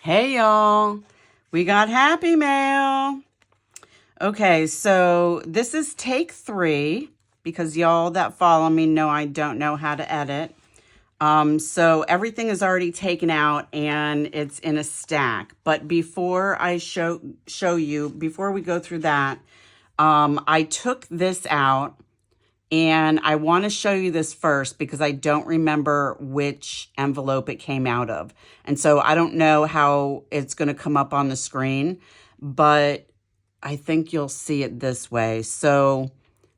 Hey y'all, we got Happy Mail. Okay, so this is take 3 because y'all that follow me know I don't know how to edit. So everything is already taken out and it's in a stack. But before I show you, before we go through that, I took this out. And I want to show you this first because I don't remember which envelope it came out of. And so I don't know how it's going to come up on the screen, but I think you'll see it this way. So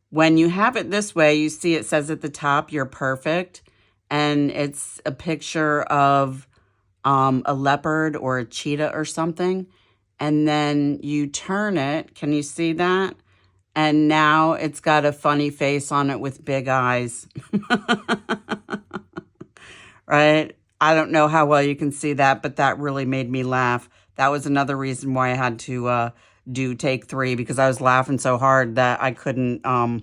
when you have it this way, you see it says at the top, "You're perfect." And it's a picture of a leopard or a cheetah or something. And then you turn it. Can you see that? And now it's got a funny face on it with big eyes. Right? I don't know how well you can see that, but that really made me laugh. That was another reason why I had to do take 3, because I was laughing so hard that I couldn't, I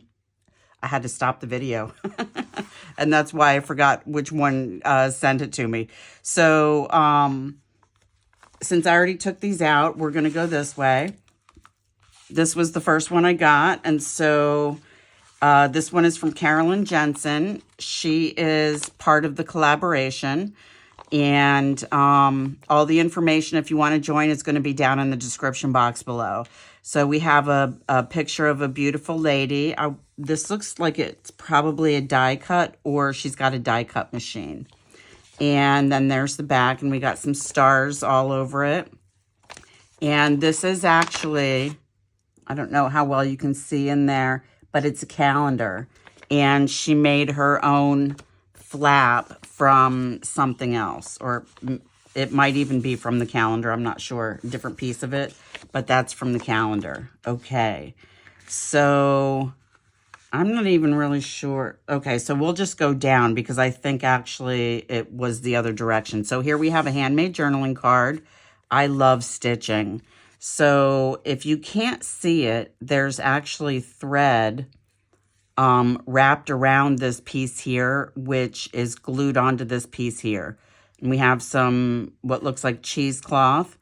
had to stop the video. And that's why I forgot which one sent it to me. So since I already took these out, we're going to go this way. This was the first one I got, and so this one is from Carolyn Jensen. She is part of the collaboration, and all the information, if you want to join, is going to be down in the description box below. So we have a picture of a beautiful lady. This looks like it's probably a die cut, or she's got a die cut machine. And then there's the back, and we got some stars all over it. And this is actually, I don't know how well you can see in there, but it's a calendar. And she made her own flap from something else. Or it might even be from the calendar. I'm not sure. A different piece of it. But that's from the calendar. Okay. So I'm not even really sure. Okay, so we'll just go down because I think actually it was the other direction. So here we have a handmade journaling card. I love stitching. So if you can't see it, there's actually thread wrapped around this piece here, which is glued onto this piece here. And we have some, what looks like cheesecloth,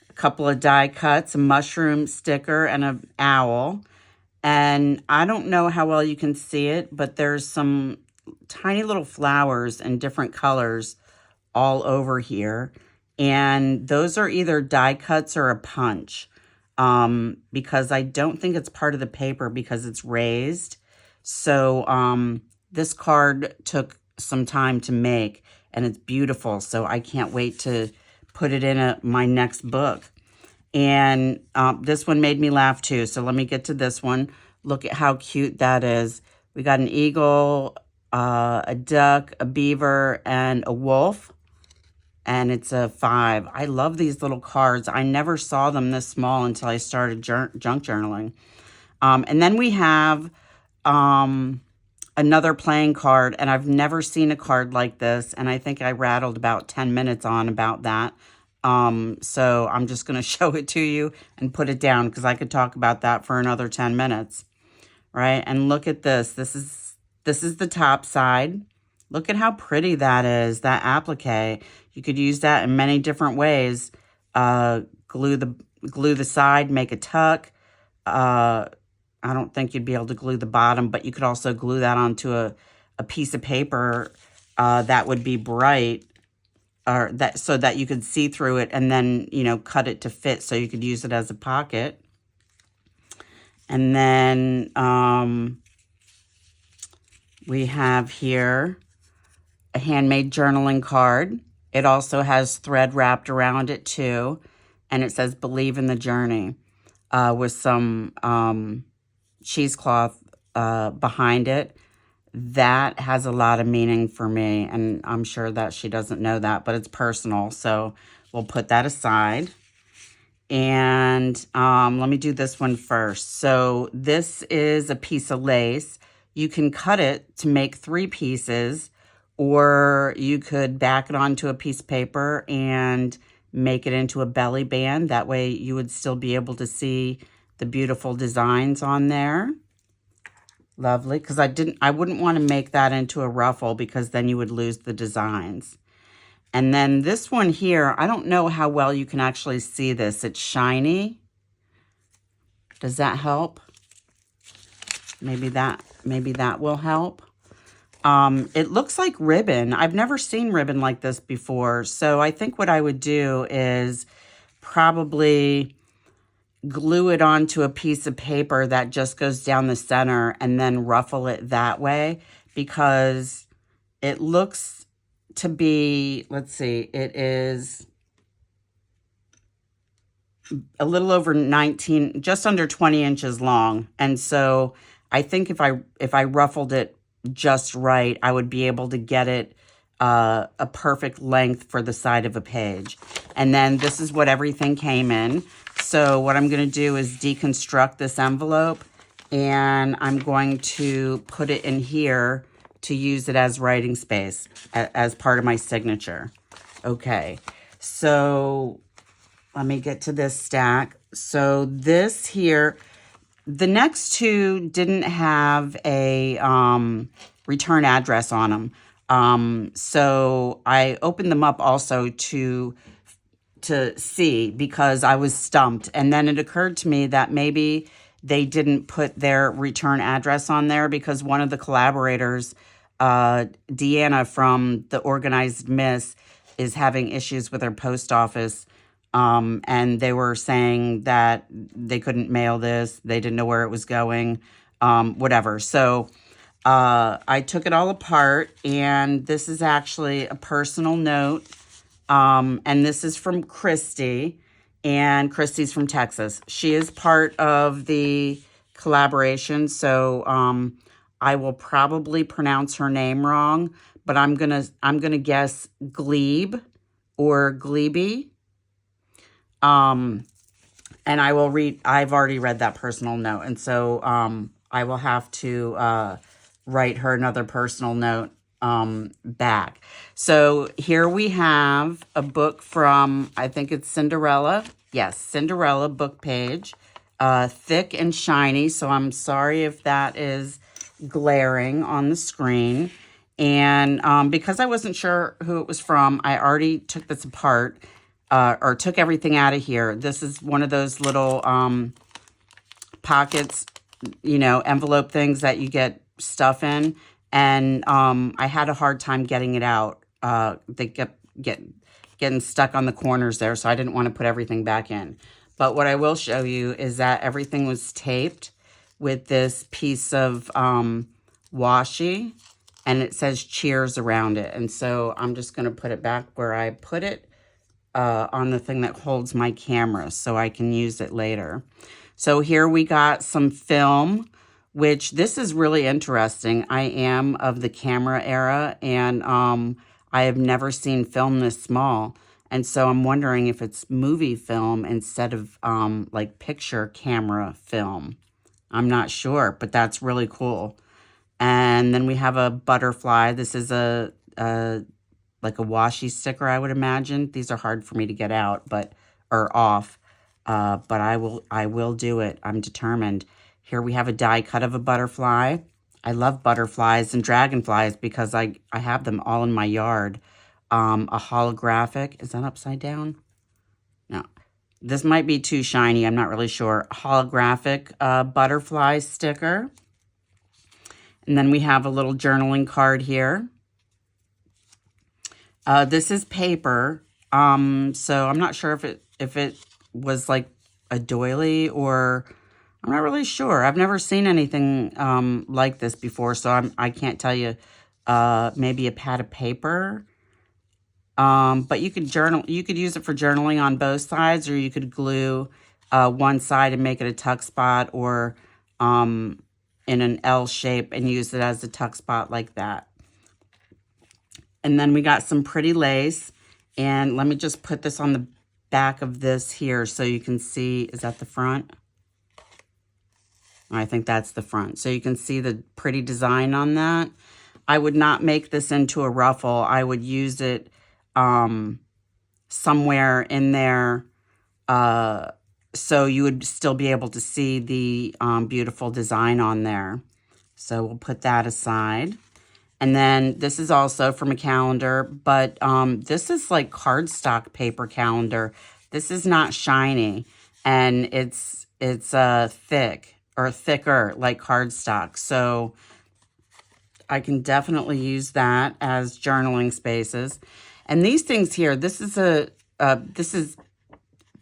a couple of die cuts, a mushroom sticker, and an owl. And I don't know how well you can see it, but there's some tiny little flowers in different colors all over here. And those are either die cuts or a punch, because I don't think it's part of the paper because it's raised. So this card took some time to make, and it's beautiful. So I can't wait to put it in my next book. And this one made me laugh too. So let me get to this one. Look at how cute that is. We got an eagle, a duck, a beaver, and a wolf. And it's a 5. I love these little cards. I never saw them this small until I started junk journaling. And then we have another playing card, and I've never seen a card like this, and I think I rattled about 10 minutes on about that. So I'm just going to show it to you and put it down because I could talk about that for another 10 minutes, right? And look at this. This is the top side. Look at how pretty that is, that applique. You could use that in many different ways. Glue the side, make a tuck. I don't think you'd be able to glue the bottom, but you could also glue that onto a piece of paper that would be bright, or that so that you could see through it, and then, you know, cut it to fit so you could use it as a pocket. And then we have here a handmade journaling card. It also has thread wrapped around it too. And it says, "Believe in the journey," with some cheesecloth behind it. That has a lot of meaning for me. And I'm sure that she doesn't know that, but it's personal. So we'll put that aside. And let me do this one first. So this is a piece of lace. You can cut it to make 3 pieces, or you could back it onto a piece of paper and make it into a belly band. That way you would still be able to see the beautiful designs on there. Lovely, because I wouldn't want to make that into a ruffle because then you would lose the designs. And then this one here, I don't know how well you can actually see this. It's shiny. Does that help? Maybe that will help. It looks like ribbon. I've never seen ribbon like this before. So I think what I would do is probably glue it onto a piece of paper that just goes down the center and then ruffle it that way, because it looks to be, let's see, it is a little over 19, just under 20 inches long. And so I think if I ruffled it just right, I would be able to get it a perfect length for the side of a page. And then this is what everything came in. So what I'm going to do is deconstruct this envelope, and I'm going to put it in here to use it as writing space as part of my signature. Okay, so let me get to this stack. So this here, the next two didn't have a return address on them. So I opened them up also to see, because I was stumped. And then it occurred to me that maybe they didn't put their return address on there because one of the collaborators, Deanna from the Organized Miss, is having issues with her post office. And they were saying that they couldn't mail this. They didn't know where it was going, whatever. So I took it all apart, and this is actually a personal note. And this is from Christy, and Christy's from Texas. She is part of the collaboration, so I will probably pronounce her name wrong, but I'm gonna guess Glebe or Glebe. And I will read. I've already read that personal note, and so I will have to write her another personal note back. So here we have a book from, I think it's Cinderella. Yes, Cinderella book page, thick and shiny. So I'm sorry if that is glaring on the screen. And because I wasn't sure who it was from, I already took this apart, or took everything out of here. This is one of those little pockets, envelope things that you get stuff in. And I had a hard time getting it out. They kept getting stuck on the corners there, so I didn't want to put everything back in. But what I will show you is that everything was taped with this piece of washi, and it says cheers around it. And so I'm just going to put it back where I put it on the thing that holds my camera so I can use it later. So here we got some film, which this is really interesting. I am of the camera era, and I have never seen film this small. And so I'm wondering if it's movie film instead of like picture camera film. I'm not sure, but that's really cool. And then we have a butterfly. This is a like a washi sticker, I would imagine. These are hard for me to get out, or off. But I will do it. I'm determined. Here we have a die cut of a butterfly. I love butterflies and dragonflies because I have them all in my yard. A holographic. Is that upside down? No. This might be too shiny. I'm not really sure. Holographic butterfly sticker. And then we have a little journaling card here. This is paper. So I'm not sure if it was like a doily, or I'm not really sure. I've never seen anything like this before, so I can't tell you. Maybe a pad of paper. But you could use it for journaling on both sides, or you could glue one side and make it a tuck spot, or in an L shape and use it as a tuck spot like that. And then we got some pretty lace. And let me just put this on the back of this here so you can see. Is that the front? I think that's the front. So you can see the pretty design on that. I would not make this into a ruffle. I would use it somewhere in there so you would still be able to see the beautiful design on there. So we'll put that aside. And then this is also from a calendar, but this is like cardstock paper calendar. This is not shiny, and it's thick or thicker like cardstock. So I can definitely use that as journaling spaces. And these things here, this is this is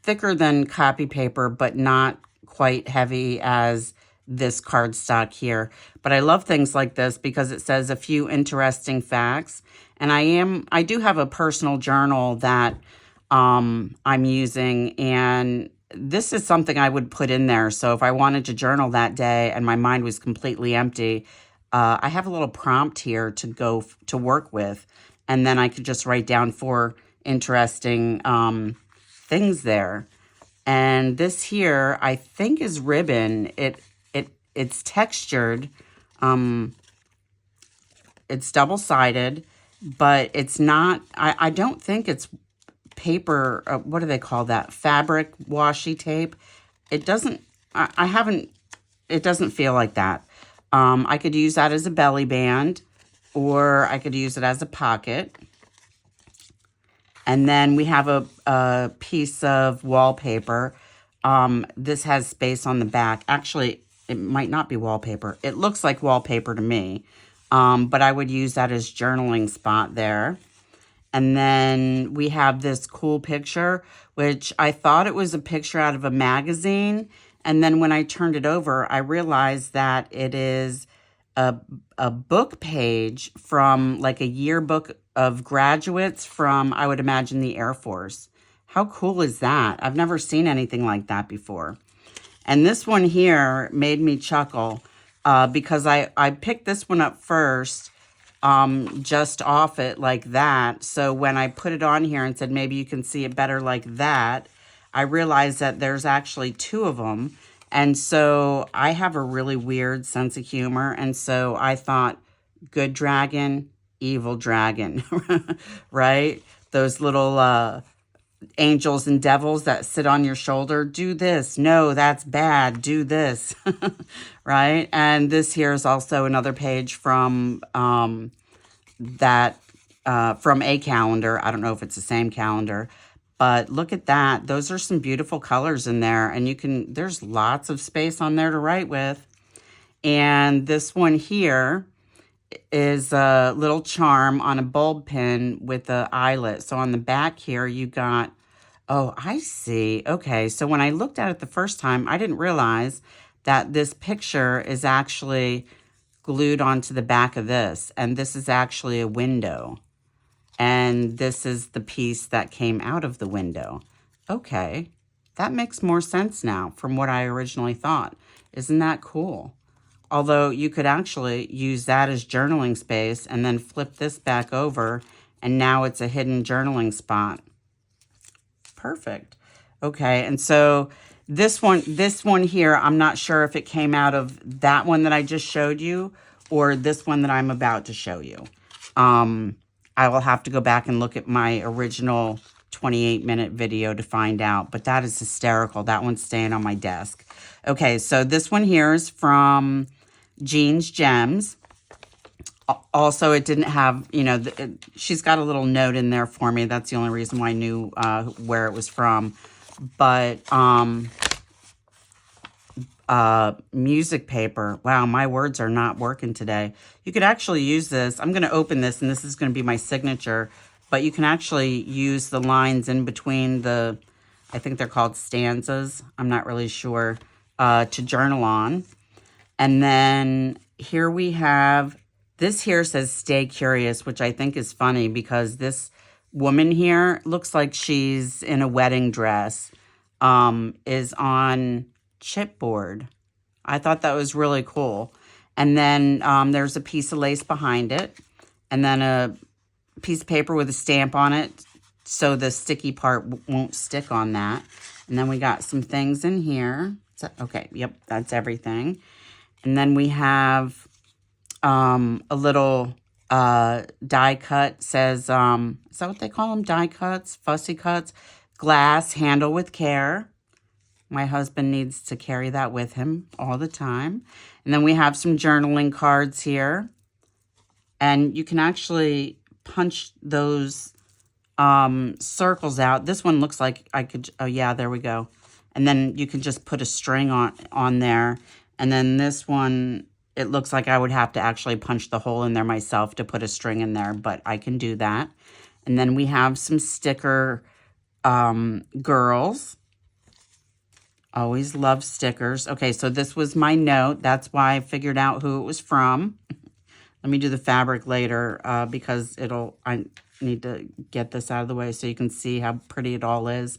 thicker than copy paper, but not quite heavy as this cardstock here. But I love things like this because it says a few interesting facts. And I do have a personal journal that I'm using, and this is something I would put in there. So if I wanted to journal that day and my mind was completely empty, I have a little prompt here to go to work with, and then I could just write down 4 interesting things there. And this here, I think, is ribbon. It's textured. It's double-sided, but it's not, I don't think it's paper, what do they call that? Fabric washi tape. It doesn't, I haven't, it doesn't feel like that. I could use that as a belly band, or I could use it as a pocket. And then we have a piece of wallpaper. This has space on the back. Actually, it might not be wallpaper. It looks like wallpaper to me, but I would use that as journaling spot there. And then we have this cool picture, which I thought it was a picture out of a magazine. And then when I turned it over, I realized that it is a book page from like a yearbook of graduates from, I would imagine, the Air Force. How cool is that? I've never seen anything like that before. And this one here made me chuckle because I picked this one up first, just off it like that. So when I put it on here and said, maybe you can see it better like that, I realized that there's actually 2 of them. And so I have a really weird sense of humor. And so I thought, good dragon, evil dragon, right? Those little angels and devils that sit on your shoulder. Do this. No, that's bad. Do this, right? And this here is also another page from from a calendar. I don't know if it's the same calendar, but look at that. Those are some beautiful colors in there, and there's lots of space on there to write with. And this one here is a little charm on a bulb pin with the eyelet. So on the back here, you got, oh, I see. Okay, so when I looked at it the first time, I didn't realize that this picture is actually glued onto the back of this. And this is actually a window. And this is the piece that came out of the window. Okay, that makes more sense now from what I originally thought. Isn't that cool? Although you could actually use that as journaling space and then flip this back over, and now it's a hidden journaling spot. Perfect. Okay, and so this one here, I'm not sure if it came out of that one that I just showed you or this one that I'm about to show you. I will have to go back and look at my original 28-minute video to find out, but that is hysterical. That one's staying on my desk. Okay, so this one here is from Jean's Gems. Also, it didn't have, she's got a little note in there for me. That's the only reason why I knew where it was from. But music paper. Wow, my words are not working today. You could actually use this. I'm going to open this, and this is going to be my signature. But you can actually use the lines in between I think they're called stanzas. I'm not really sure, to journal on. And then here we have, this here says stay curious, which I think is funny because this woman here looks like she's in a wedding dress, is on chipboard. I thought that was really cool. And then there's a piece of lace behind it, and then a piece of paper with a stamp on it so the sticky part won't stick on that. And then we got some things in here. Okay, yep, that's everything. And then we have a little die cut. Says, is that what they call them? Die cuts, fussy cuts. Glass, handle with care. My husband needs to carry that with him all the time. And then we have some journaling cards here. And you can actually punch those circles out. This one looks like I could, oh yeah, there we go. And then you can just put a string on there. And then this one, it looks like I would have to actually punch the hole in there myself to put a string in there, but I can do that. And then we have some sticker girls. Always love stickers. Okay, so this was my note. That's why I figured out who it was from. Let me do the fabric later because I need to get this out of the way so you can see how pretty it all is.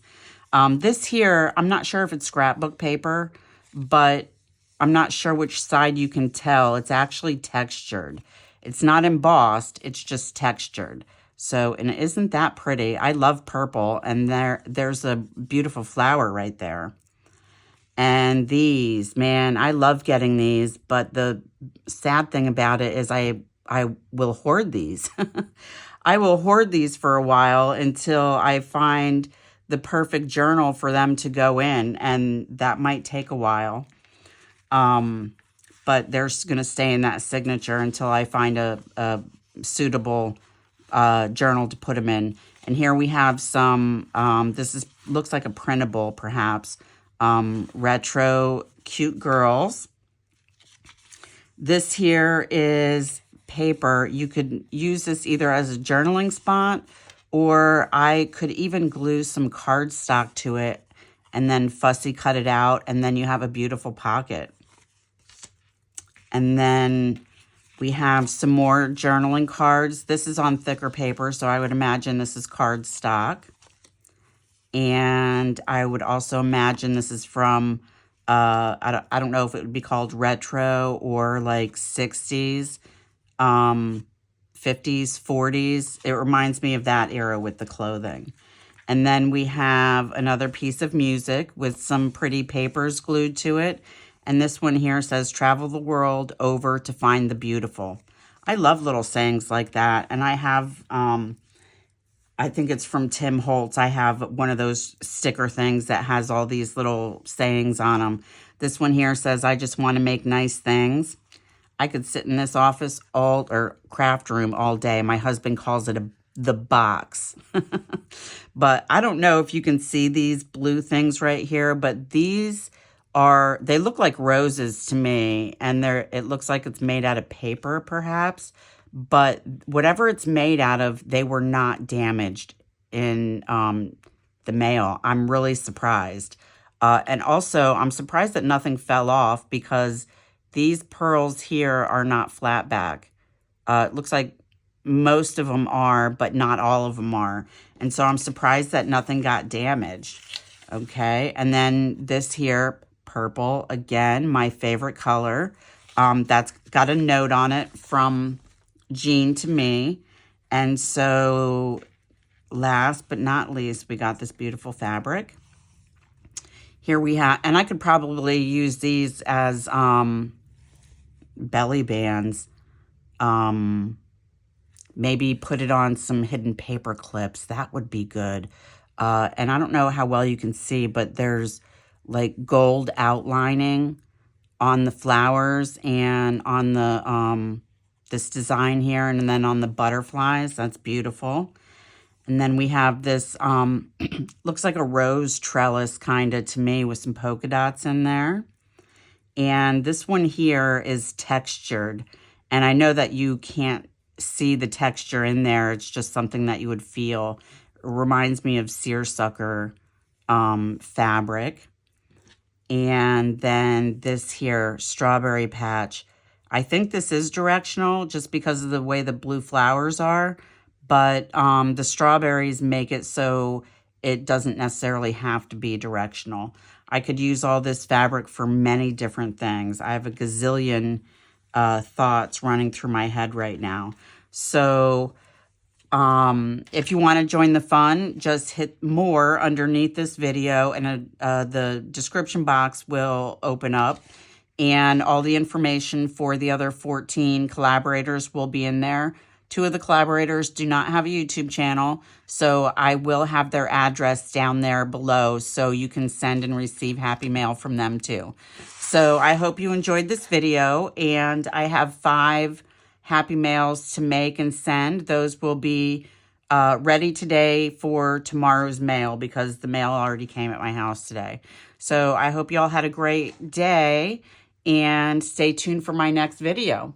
This here, I'm not sure if it's scrapbook paper, but I'm not sure which side you can tell. It's actually textured. It's not embossed, it's just textured. So, and isn't that pretty? I love purple, and there's a beautiful flower right there. And these, man, I love getting these, but the sad thing about it is I will hoard these. I will hoard these for a while until I find the perfect journal for them to go in, and that might take a while. But they're going to stay in that signature until I find a suitable journal to put them in. And here we have some, looks like a printable perhaps, retro cute girls. This here is paper. You could use this either as a journaling spot, or I could even glue some cardstock to it and then fussy cut it out, and then you have a beautiful pocket. And then we have some more journaling cards. This is on thicker paper, so I would imagine this is cardstock. And I would also imagine this is from, I don't know if it would be called retro or like 60s, 50s, 40s. It reminds me of that era with the clothing. And then we have another piece of music with some pretty papers glued to it. And this one here says, travel the world over to find the beautiful. I love little sayings like that. And I have, I think it's from Tim Holtz. I have one of those sticker things that has all these little sayings on them. This one here says, I just want to make nice things. I could sit in this office or craft room all day. My husband calls it the box. But I don't know if you can see these blue things right here, but these they look like roses to me, and it looks like it's made out of paper perhaps, but whatever it's made out of, they were not damaged in the mail. I'm really surprised. And also, I'm surprised that nothing fell off, because these pearls here are not flat back. It looks like most of them are, but not all of them are. And so I'm surprised that nothing got damaged. Okay, and then this here, purple, again, my favorite color. That's got a note on it from Jean to me. And so last but not least, we got this beautiful fabric. Here we have, and I could probably use these as belly bands. Maybe put it on some hidden paper clips. That would be good. And I don't know how well you can see, but there's like gold outlining on the flowers and on the this design here, and then on the butterflies. That's beautiful. And then we have this looks like a rose trellis kind of to me, with some polka dots in there. And this one here is textured, and I know that you can't see the texture in there. It's just something that you would feel. It reminds me of seersucker fabric. And then this here, strawberry patch. I think this is directional just because of the way the blue flowers are, but the strawberries make it so it doesn't necessarily have to be directional. I could use all this fabric for many different things. I have a gazillion thoughts running through my head right now. So if you want to join the fun, just hit more underneath this video, and the description box will open up, and all the information for the other 14 collaborators will be in there. 2 of the collaborators do not have a YouTube channel, so I will have their address down there below, so you can send and receive happy mail from them too. So I hope you enjoyed this video, and I have 5 Happy Mails to make and send. Those will be ready today for tomorrow's mail because the mail already came at my house today. So I hope y'all had a great day and stay tuned for my next video.